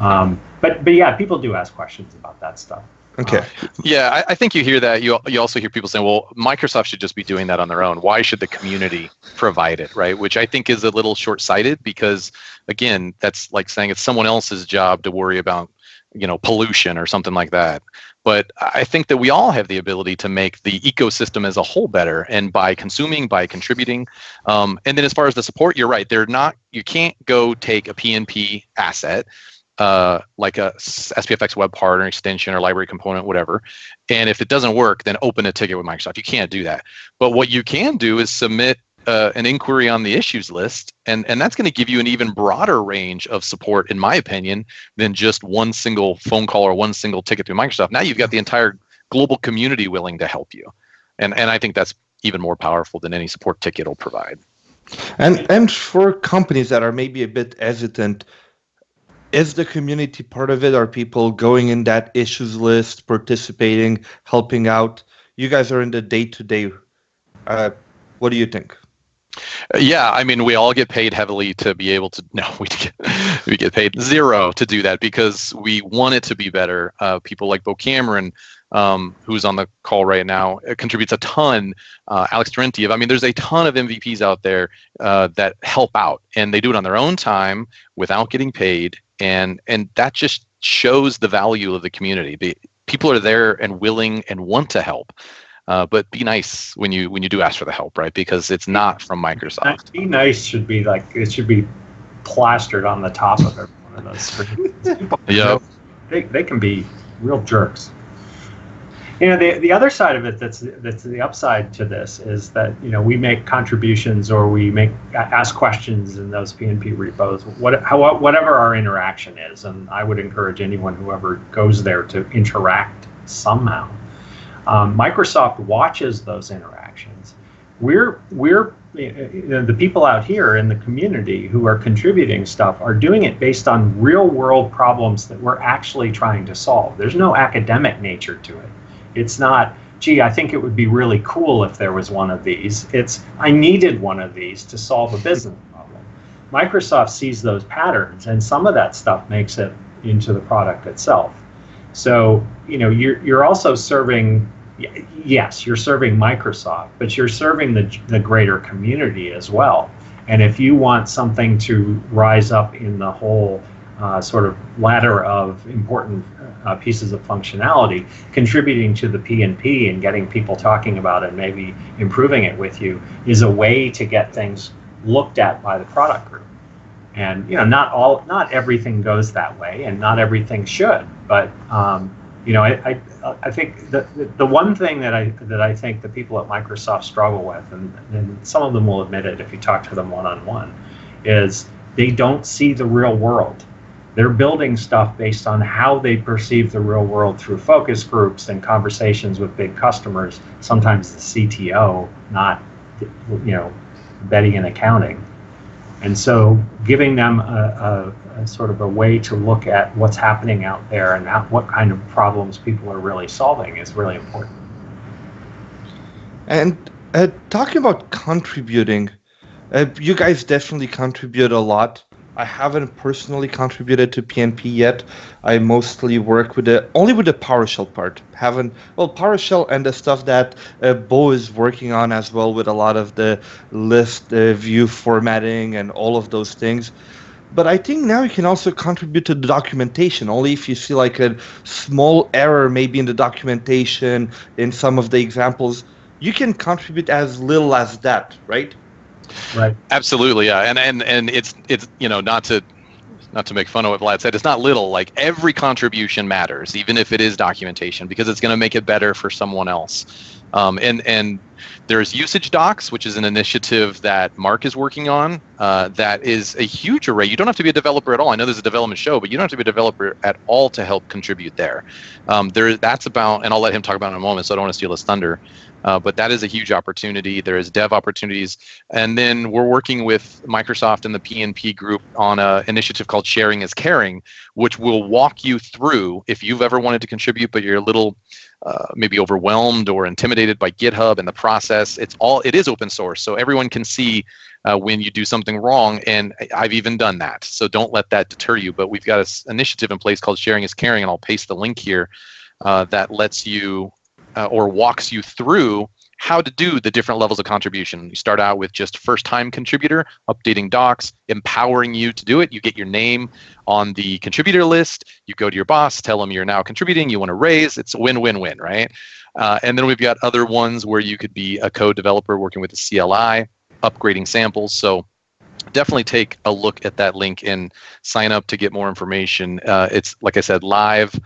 But yeah, people do ask questions about that stuff. Okay. Yeah, I think you hear that. You also hear people saying, well, Microsoft should just be doing that on their own. Why should the community provide it, right? Which I think is a little short-sighted because, again, that's like saying it's someone else's job to worry about, pollution or something like that. But I think that we all have the ability to make the ecosystem as a whole better, and by consuming, by contributing. And then as far as the support, you're right. You can't go take a PNP asset, like a SPFX web part or extension or library component, whatever. And if it doesn't work, then open a ticket with Microsoft. You can't do that. But what you can do is submit an inquiry on the issues list, and that's going to give you an even broader range of support, in my opinion, than just one single phone call or one single ticket through Microsoft. Now you've got the entire global community willing to help you, and I think that's even more powerful than any support ticket will provide. And for companies that are maybe a bit hesitant, is the community part of it? Are people going in that issues list, participating, helping out? You guys are in the day-to-day. What do you think? Yeah, I mean, we all get paid heavily to be able to. No, we get paid zero to do that because we want it to be better. People like Bo Cameron, who's on the call right now, contributes a ton. Alex Terentiev. I mean, there's a ton of MVPs out there that help out, and they do it on their own time without getting paid, and that just shows the value of the community. People are there and willing and want to help. But be nice when you do ask for the help, right? Because it's not from Microsoft. Be nice should be like, it should be plastered on the top of every one of those screens. Yep. They can be real jerks. You know, the other side of it that's the upside to this is that, you know, we make contributions or we ask questions in those PNP repos, whatever our interaction is, and I would encourage anyone who ever goes there to interact somehow. Microsoft watches those interactions. We're you know, the people out here in the community who are contributing stuff are doing it based on real world problems that we're actually trying to solve. There's no academic nature to it. It's not, gee, I think it would be really cool if there was one of these. It's, I needed one of these to solve a business problem. Microsoft sees those patterns, and some of that stuff makes it into the product itself. So, you know, you're also serving, yes, you're serving Microsoft, but you're serving the greater community as well. And if you want something to rise up in the whole sort of ladder of important pieces of functionality, contributing to the PNP and getting people talking about it and maybe improving it with you is a way to get things looked at by the product group. And, you know, not everything goes that way, and not everything should. But you know, I think the one thing that I think the people at Microsoft struggle with, and some of them will admit it if you talk to them one-on-one, is they don't see the real world. They're building stuff based on how they perceive the real world through focus groups and conversations with big customers, sometimes the CTO, not, you know, Betty in accounting. And so giving them a sort of a way to look at what's happening out there and what kind of problems people are really solving is really important. And talking about contributing, you guys definitely contribute a lot. I haven't personally contributed to PNP yet. I mostly work only with the PowerShell part. PowerShell and the stuff that Bo is working on as well, with a lot of the list view formatting and all of those things. But I think now you can also contribute to the documentation, only if you see like a small error maybe in the documentation, in some of the examples. You can contribute as little as that, right? Right. Absolutely, yeah, and it's you know, not to make fun of what Vlad said, it's not little. Like, every contribution matters, even if it is documentation, because it's going to make it better for someone else. And there's usage docs, which is an initiative that Marc is working on. That is a huge array. You don't have to be a developer at all. I know there's a development show, but you don't have to be a developer at all to help contribute there. That's about, and I'll let him talk about it in a moment, so I don't want to steal his thunder. But that is a huge opportunity. There is dev opportunities. And then we're working with Microsoft and the PNP group on an initiative called Sharing is Caring, which will walk you through, if you've ever wanted to contribute, but you're a little maybe overwhelmed or intimidated by GitHub and the process. It is open source, so everyone can see when you do something wrong, and I've even done that. So don't let that deter you. But we've got an initiative in place called Sharing is Caring, and I'll paste the link here, that lets you or walks you through how to do the different levels of contribution. You start out with just first-time contributor, updating docs, empowering you to do it. You get your name on the contributor list. You go to your boss, tell them you're now contributing, you want to raise. It's a win-win-win, right? And then we've got other ones where you could be a code developer working with the CLI, upgrading samples. So definitely take a look at that link and sign up to get more information. It's, like I said, live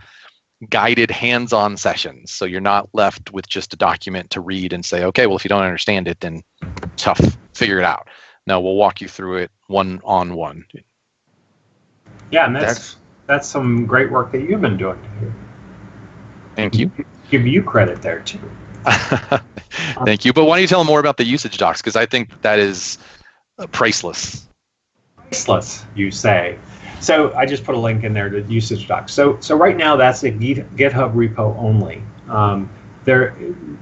guided hands-on sessions. So you're not left with just a document to read and say, okay, well, if you don't understand it, then tough, figure it out. No, we'll walk you through it one-on-one. Yeah, and that's some great work that you've been doing. Thank you. Give you credit there too. Thank you. But why don't you tell them more about the usage docs? Because I think that is priceless. Priceless, you say. So I just put a link in there to usage docs. So right now that's a GitHub repo only.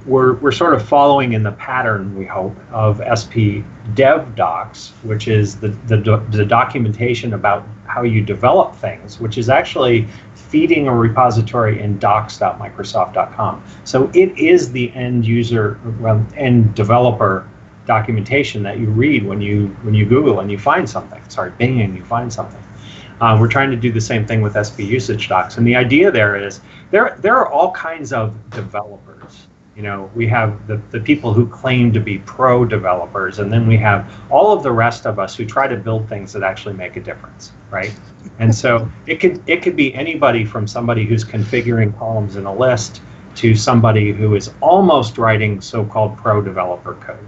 We're sort of following in the pattern, we hope, of SP Dev Docs, which is the documentation about how you develop things, which is actually feeding a repository in docs.microsoft.com. So it is the end user, end developer documentation that you read when you Google and you find something. Sorry, Bing and you find something. We're trying to do the same thing with SP usage docs, and the idea there is there are all kinds of developers. You know, we have the people who claim to be pro developers, and then we have all of the rest of us who try to build things that actually make a difference, right? And so it could be anybody from somebody who's configuring columns in a list to somebody who is almost writing so-called pro developer code.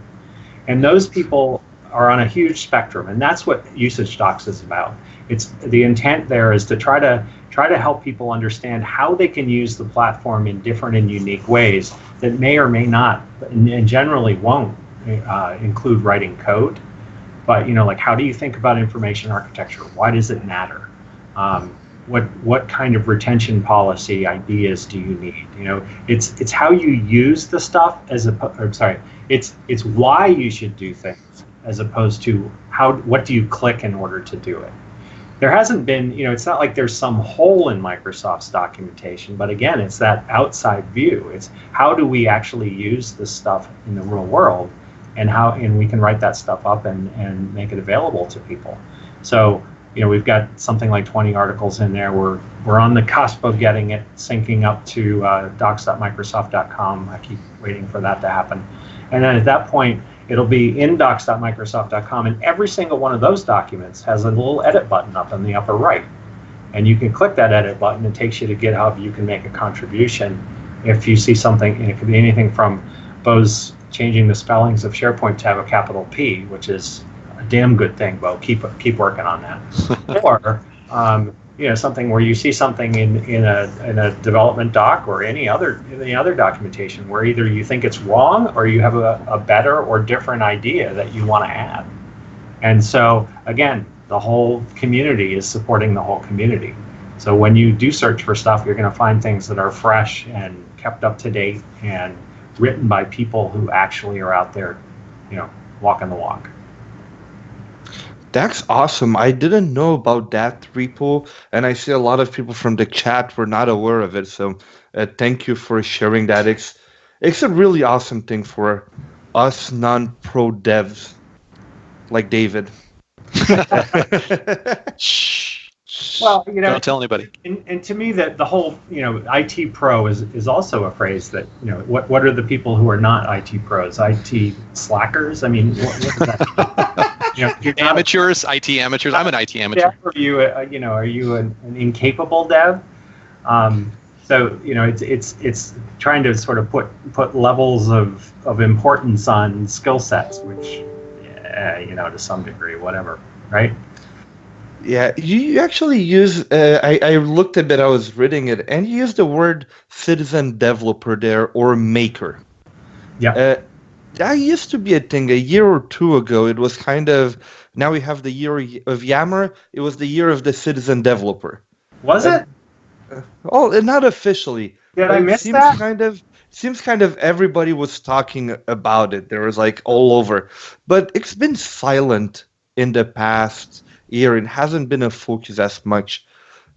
And those people are on a huge spectrum, and that's what usage docs is about. It's the intent there is to try to help people understand how they can use the platform in different and unique ways that may or may not, and generally won't include writing code. But like, how do you think about information architecture? Why does it matter? What kind of retention policy ideas do you need? It's how you use the stuff it's why you should do things as opposed to what do you click in order to do it. There hasn't been, it's not like there's some hole in Microsoft's documentation, but again, it's that outside view. It's how do we actually use this stuff in the real world, and we can write that stuff up and make it available to people. So, we've got something like 20 articles in there. We're on the cusp of getting it syncing up to docs.microsoft.com. I keep waiting for that to happen. And then at that point, it'll be in docs.microsoft.com, and every single one of those documents has a little edit button up in the upper right. And you can click that edit button, it takes you to GitHub, you can make a contribution. If you see something, and it could be anything from Bo's changing the spellings of SharePoint to have a capital P, which is a damn good thing, Bo, keep working on that. Or, something where you see something in a development doc or any other documentation where either you think it's wrong or you have a better or different idea that you want to add. And so again, the whole community is supporting the whole community. So when you do search for stuff, you're going to find things that are fresh and kept up to date and written by people who actually are out there, walking the walk. That's awesome. I didn't know about that repo, and I see a lot of people from the chat were not aware of it. So thank you for sharing that. It's a really awesome thing for us non-pro devs like David. Well, don't tell anybody. And to me, that the whole IT pro is also a phrase that what are the people who are not IT pros? IT slackers? I mean, what does that mean? Amateurs, IT amateurs. I'm an IT amateur. Are you are you an incapable dev? So it's trying to sort of put levels of importance on skill sets, which to some degree, whatever, right? Yeah, you actually use, I looked at it, I was reading it, and you used the word citizen developer there, or maker. Yeah. That used to be a thing a year or two ago. It was kind of, now we have the year of Yammer, it was the year of the citizen developer. Was it? Not officially. Did I miss that? Seems kind of everybody was talking about it. There was like all over. But it's been silent in the past year. It hasn't been a focus as much.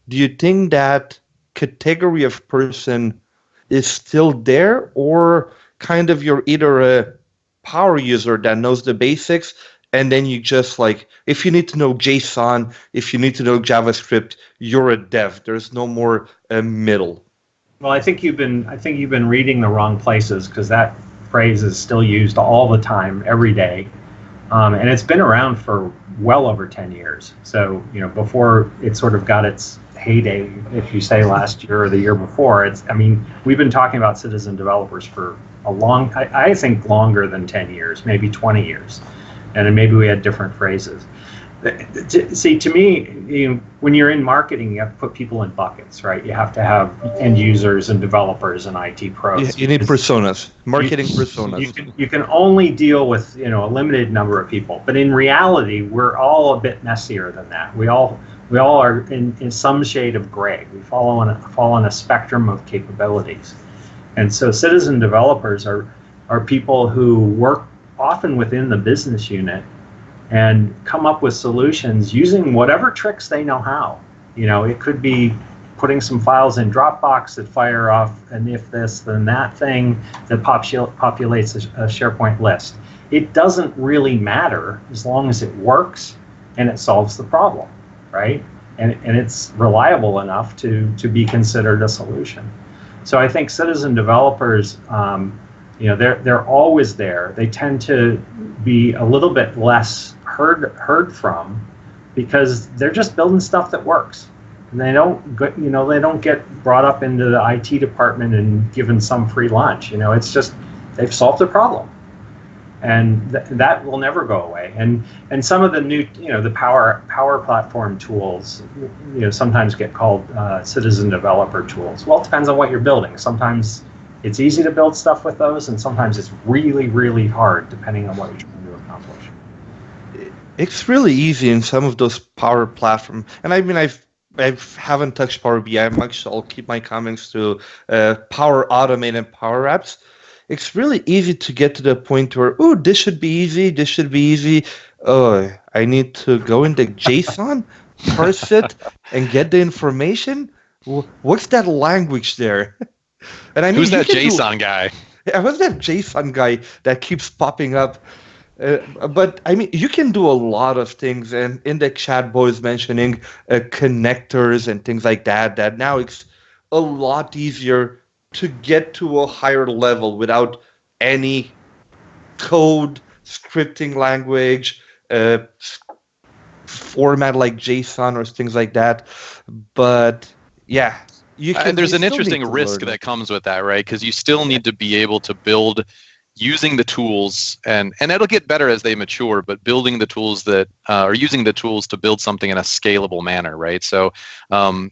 Do you think that category of person is still there, or kind of you're either a power user that knows the basics, and then you just like, if you need to know JSON, if you need to know JavaScript, you're a dev. There's no more middle. Well, I think you've been reading the wrong places, because that phrase is still used all the time, every day. And it's been around for well over 10 years. So, before it sort of got its heyday, if you say last year or the year before, we've been talking about citizen developers for I think longer than 10 years, maybe 20 years. And then maybe we had different phrases. See, to me, when you're in marketing, you have to put people in buckets, right? You have to have end users and developers and IT pros. You need personas, marketing personas. You can only deal with a limited number of people, but in reality, we're all a bit messier than that. We all are in some shade of gray. We fall on a spectrum of capabilities, and so citizen developers are people who work often within the business unit and come up with solutions using whatever tricks they know how. It could be putting some files in Dropbox that fire off an if this, then that thing that populates a SharePoint list. It doesn't really matter as long as it works and it solves the problem, right? And it's reliable enough to be considered a solution. So I think citizen developers, they're always there. They tend to be a little bit less heard from because they're just building stuff that works. And they don't get brought up into the IT department and given some free lunch. It's just they've solved a problem, and that will never go away. And some of the new, the Power Platform tools, sometimes get called citizen developer tools. Well, it depends on what you're building. Sometimes it's easy to build stuff with those, and sometimes it's really, really hard, depending on what you're trying to accomplish. It's really easy in some of those Power Platform, and I haven't touched Power BI much, so I'll keep my comments to Power Automate and Power Apps. It's really easy to get to the point where, this should be easy, this should be easy. Oh, I need to go into JSON, parse it, and get the information. What's that language there? And who's that JSON guy? Yeah, who's that JSON guy that keeps popping up? But you can do a lot of things, and in the chat, Bo is mentioning connectors and things like that. That now it's a lot easier to get to a higher level without any code, scripting language, format like JSON or things like that. But yeah, there's an interesting risk that comes with that, right? Because you still need to be able to build using the tools, and it'll get better as they mature, but building the tools that are using the tools to build something in a scalable manner, right? So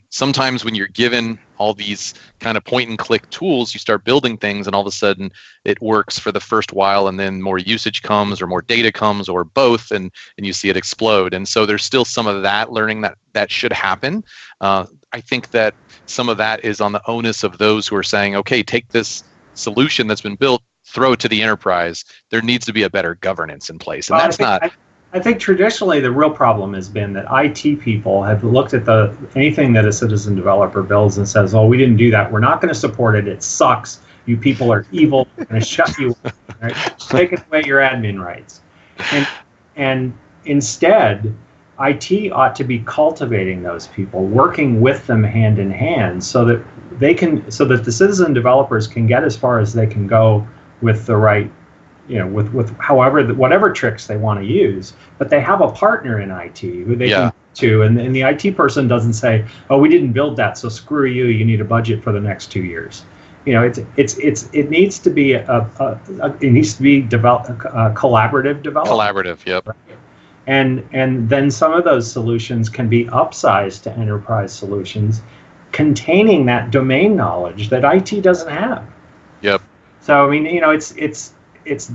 sometimes when you're given all these kind of point and click tools, you start building things and all of a sudden it works for the first while, and then more usage comes or more data comes or both, and you see it explode. And so there's still some of that learning that should happen. I think that some of that is on the onus of those who are saying, okay, take this solution that's been built, throw it to the enterprise. There needs to be a better governance in place, and I think traditionally the real problem has been that IT people have looked at anything that a citizen developer builds and says, "Oh, we didn't do that. We're not going to support it. It sucks. You people are evil. We're going to shut you. Right? Take away your admin rights." And instead, IT ought to be cultivating those people, working with them hand in hand, so that the citizen developers can get as far as they can go with the right, with whatever tricks they want to use, but they have a partner in IT who they can to, and the IT person doesn't say, "Oh, we didn't build that, so screw you. You need a budget for the next 2 years." It needs to be collaborative development. Collaborative, yep. Right? And then some of those solutions can be upsized to enterprise solutions, containing that domain knowledge that IT doesn't have. Yep. So it's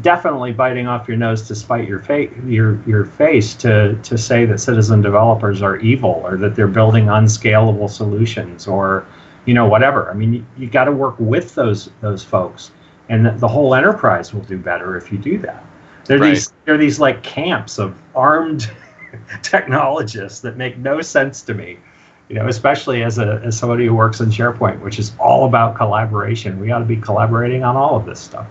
definitely biting off your nose to spite your face to say that citizen developers are evil or that they're building unscalable solutions or whatever. You got to work with those folks, and the whole enterprise will do better if you do that. There are these like camps of armed technologists that make no sense to me. Especially as somebody who works in SharePoint, which is all about collaboration. We ought to be collaborating on all of this stuff.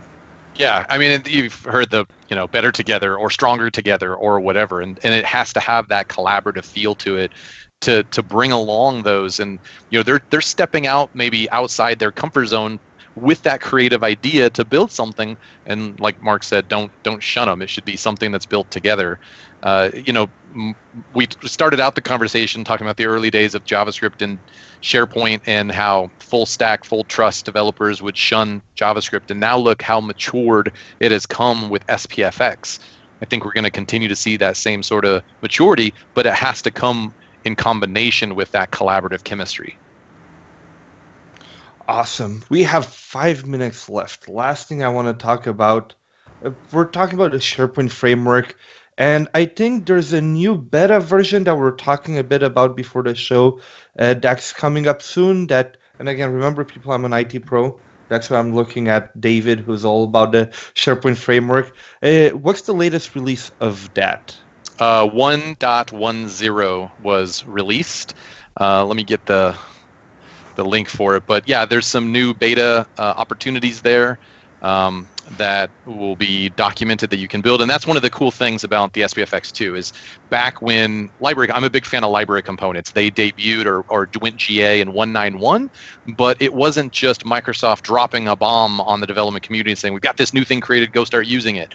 Yeah, you've heard the better together or stronger together or whatever, and it has to have that collaborative feel to it to bring along those, and they're stepping out maybe outside their comfort zone with that creative idea to build something. And like Marc said, don't shun them. It should be something that's built together. We started out the conversation talking about the early days of JavaScript and SharePoint and how full stack, full trust developers would shun JavaScript. And now look how matured it has come with SPFX. I think we're going to continue to see that same sort of maturity, but it has to come in combination with that collaborative chemistry. Awesome. We have 5 minutes left. Last thing I want to talk about, we're talking about the SharePoint framework, and I think there's a new beta version that we're talking a bit about before the show that's coming up soon. And again, remember people, I'm an IT pro. That's why I'm looking at David, who's all about the SharePoint framework. What's the latest release of that? 1.10 was released. Let me get the link for it. But yeah, there's some new beta opportunities there that will be documented that you can build. And that's one of the cool things about the SPFX 2 is back when I'm a big fan of library components. They debuted or went GA in 1.9.1, but it wasn't just Microsoft dropping a bomb on the development community and saying, we've got this new thing created, go start using it.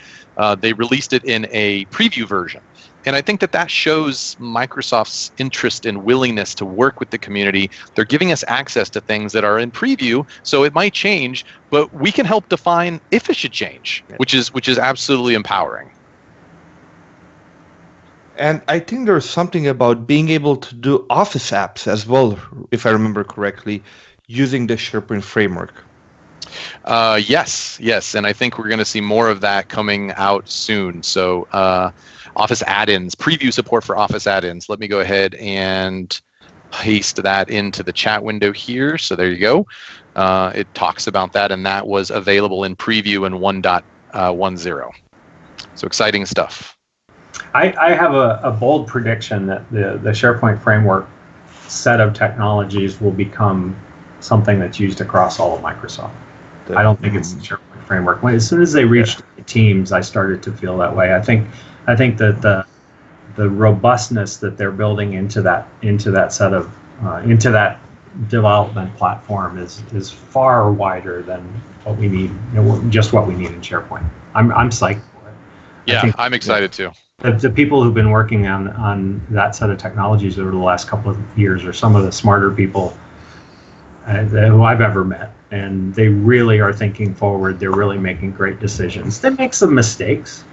They released it in a preview version. And I think that shows Microsoft's interest and willingness to work with the community. They're giving us access to things that are in preview, so it might change, but we can help define if it should change, which is absolutely empowering. And I think there's something about being able to do Office apps as well, if I remember correctly, using the SharePoint framework. Yes, and I think we're going to see more of that coming out soon. So Office Addins, preview support for Office Addins. Let me go ahead and paste that into the chat window here. So there you go. It talks about that, and that was available in preview in 1.10. So exciting stuff. I have a bold prediction that the SharePoint framework set of technologies will become something that's used across all of Microsoft. I don't think it's the SharePoint framework. As soon as they reached Teams, I started to feel that way. I think that the robustness that they're building into that set of into that development platform is far wider than what we need. Just what we need in SharePoint. I'm psyched for it. Yeah, I'm excited too. The people who've been working on that set of technologies over the last couple of years are some of the smarter people who I've ever met, and they really are thinking forward. They're really making great decisions. They make some mistakes.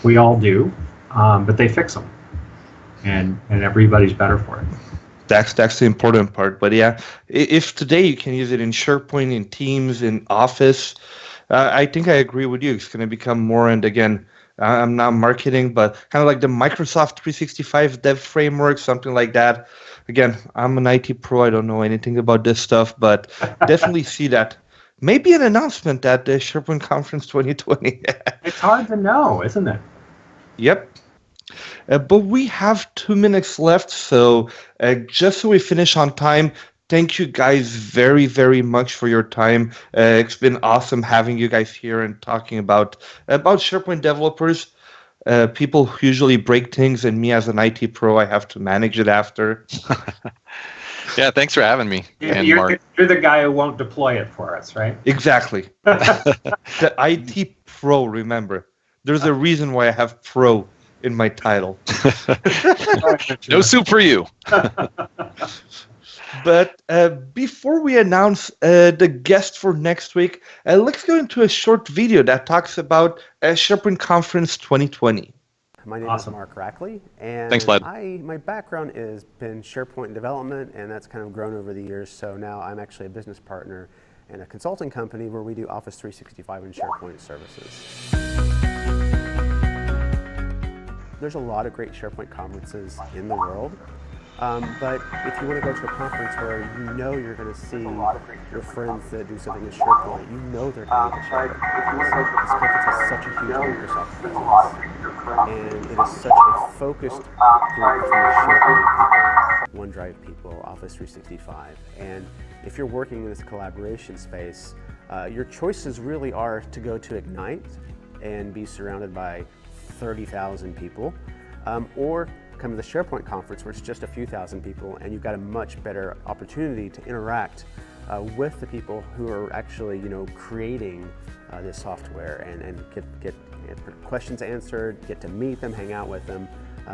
We all do, but they fix them, and everybody's better for it. That's the important part. But yeah, if today you can use it in SharePoint, in Teams, in Office, I think I agree with you. It's going to become more, and again, I'm not marketing, but kind of like the Microsoft 365 dev framework, something like that. Again, I'm an IT pro. I don't know anything about this stuff, but definitely see that. Maybe an announcement at the SharePoint Conference 2020. It's hard to know, isn't it? Yep. But we have 2 minutes left, so just so we finish on time, thank you guys very, very much for your time. It's been awesome having you guys here and talking about SharePoint developers. People who usually break things, and me as an IT pro, I have to manage it after. Yeah, thanks for having me. You're the guy who won't deploy it for us, right? Exactly. The IT pro, remember. There's a reason why I have pro in my title. No soup for you. But before we announce the guest for next week, let's go into a short video that talks about SharePoint Conference 2020. My name is Marc Rackley, and thanks, Vlad. My background has been SharePoint development, and that's kind of grown over the years. So now I'm actually a business partner in a consulting company where we do Office 365 and SharePoint services. There's a lot of great SharePoint conferences in the world. But if you want to go to a conference where you know you're going to see your friends that do something with SharePoint, you know they're going to be SharePoint. This conference has such a huge Microsoft presence, and it is such a focused group from the SharePoint people, OneDrive people, Office 365. And if you're working in this collaboration space, your choices really are to go to Ignite and be surrounded by 30,000 people, or come to the SharePoint conference where it's just a few thousand people and you've got a much better opportunity to interact with the people who are actually, creating this software and get questions answered, get to meet them, hang out with them.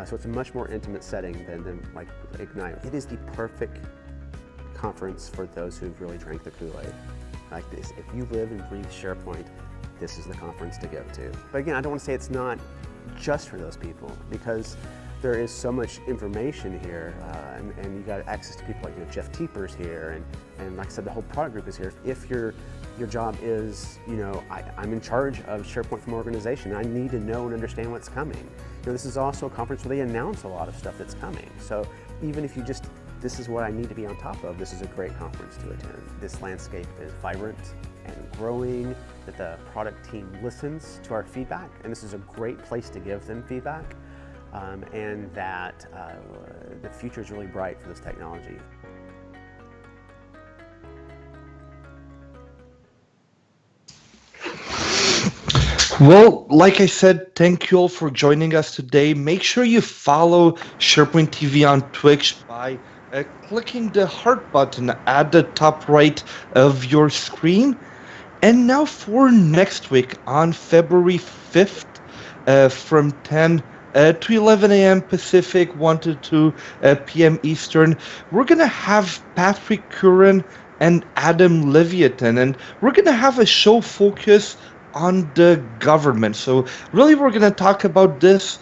So it's a much more intimate setting than like Ignite. It is the perfect conference for those who've really drank the Kool-Aid. Like this, if you live and breathe SharePoint, this is the conference to go to. But again, I don't want to say it's not just for those people, because there is so much information here, and you got access to people like Jeff Teeper's here, and like I said, the whole product group is here. If your job is, I'm in charge of SharePoint from organization, I need to know and understand what's coming. This is also a conference where they announce a lot of stuff that's coming. So even if you just, this is what I need to be on top of, this is a great conference to attend. This landscape is vibrant and growing, that the product team listens to our feedback, and this is a great place to give them feedback, and that the future is really bright for this technology. Well, like I said, thank you all for joining us today. Make sure you follow SharePoint TV on Twitch by clicking the heart button at the top right of your screen. And now for next week on February 5th from 10 to 11 a.m. Pacific, 1 to 2 p.m. Eastern, we're going to have Patrick Curran and Adam Leviathan, and we're going to have a show focus on the government. So really we're going to talk about this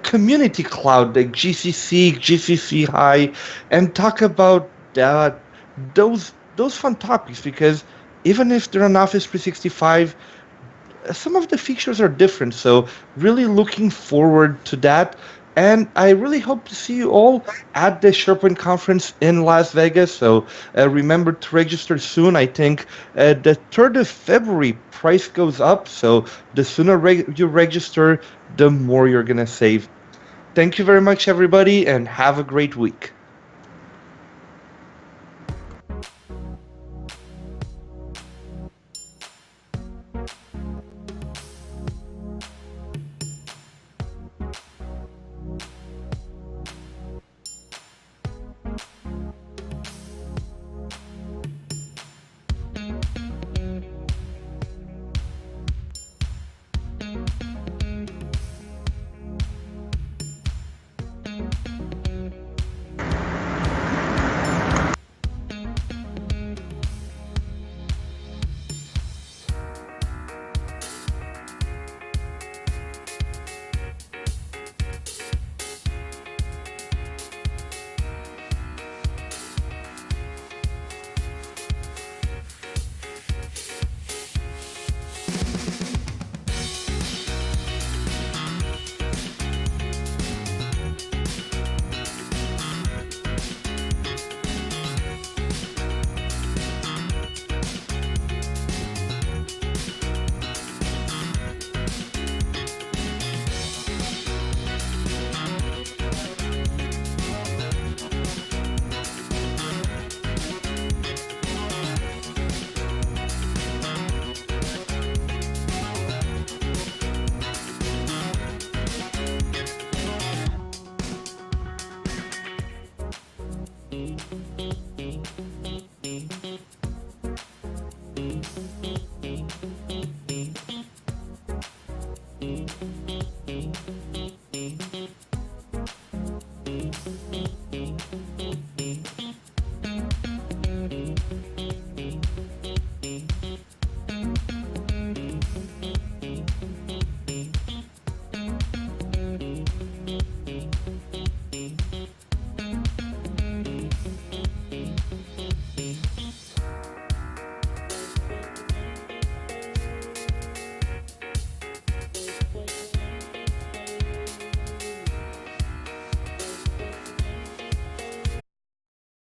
community cloud, like GCC High, and talk about those fun topics, because even if they're on Office 365, some of the features are different. So really looking forward to that. And I really hope to see you all at the SharePoint conference in Las Vegas. So remember to register soon. I think the 3rd of February price goes up. So the sooner you register, the more you're going to save. Thank you very much, everybody, and have a great week.